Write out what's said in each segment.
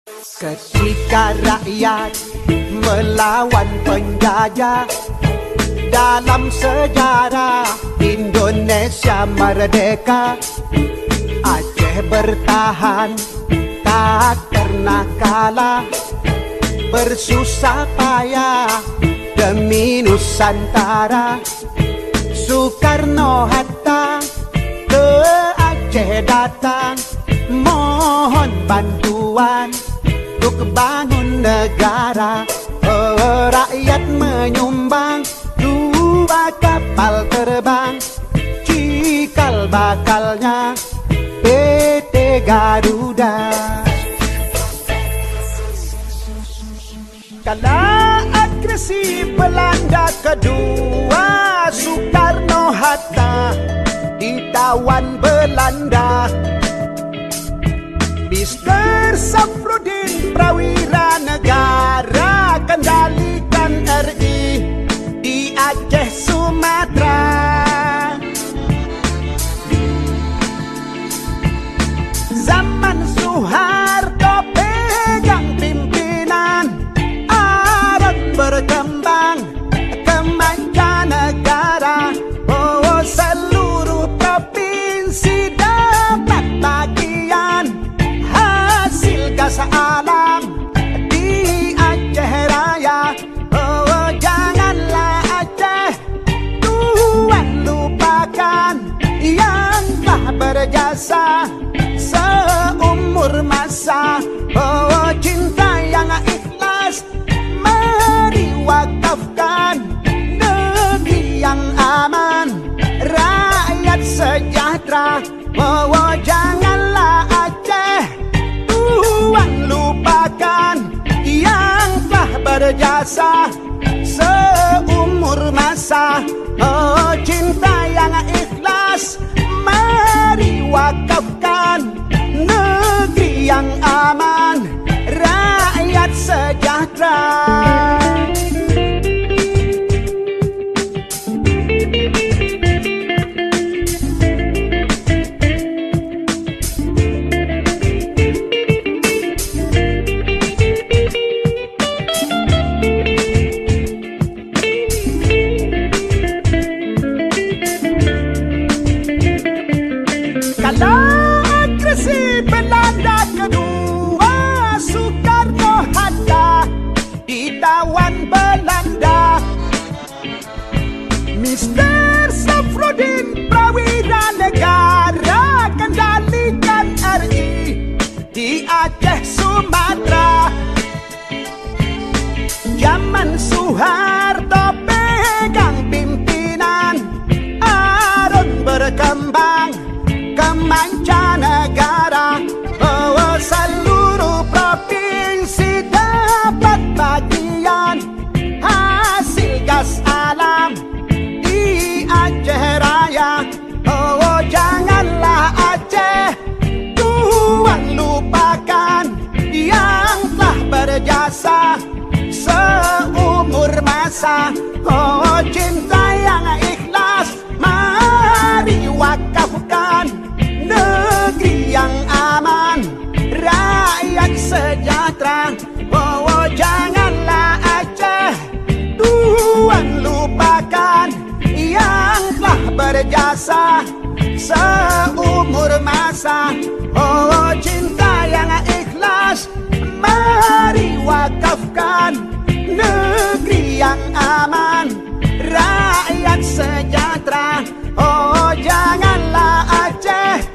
Ketika rakyat melawan penjajah, dalam sejarah Indonesia merdeka, Aceh bertahan tak pernah kalah, bersusah payah demi Nusantara. Soekarno-Hatta ke Aceh datang, mohon bantuan untuk bangun negara. Rakyat menyumbang 2 kapal terbang, cikal bakalnya PT Garuda. Kala agresi Belanda kedua, Soekarno-Hatta ditawan Belanda. Mr. Safruddin Prawira Negara kendalikan RI di Aceh Sumatera. Zaman Soeharto pegang pimpinan, Arab berkembang ke mancanegara. Oh, seluruh provinsi dapat bagian hasil gas alam di Aceh Raya. Oh, janganlah Aceh Tuhan lupakan yang telah berjasa seumur masa. Oh, cinta yang ikhlas mari wakafkan, negeri yang aman, rakyat sejahtera. Oh, janganlah Aceh Tuhan lupakan yang telah berjasa seumur masa. Oh, cinta yang ikhlas mari wakafkan, negeri yang aman, rakyat sejahtera. Kala agresi Belanda kedua, Soekarno-Hatta ditawan Belanda. Mr. Safruddin Prawira Negara kendalikan RI di Aceh Sumatera. Zaman Soeharto pegang pimpinan, Arun berkembang ke mancanegara. Oh, seluruh provinsi dapat bagian hasil gas alam di Aceh Raya. Oh, janganlah Aceh Tuhan lupakan yang telah berjasa seumur masa. Oh, cinta yang ikhlas mari wakafkan, negeri yang aman, rakyat sejahtera. Oh, janganlah Aceh Tuhan lupakan yang telah berjasa seumur masa. Oh, cinta yang ikhlas mari wakafkan, negeri yang aman, rakyat sejahtera. Oh, janganlah Aceh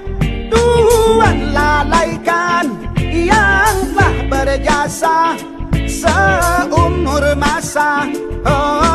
Tuhan lalaikan yang telah berjasa seumur masa. Oh,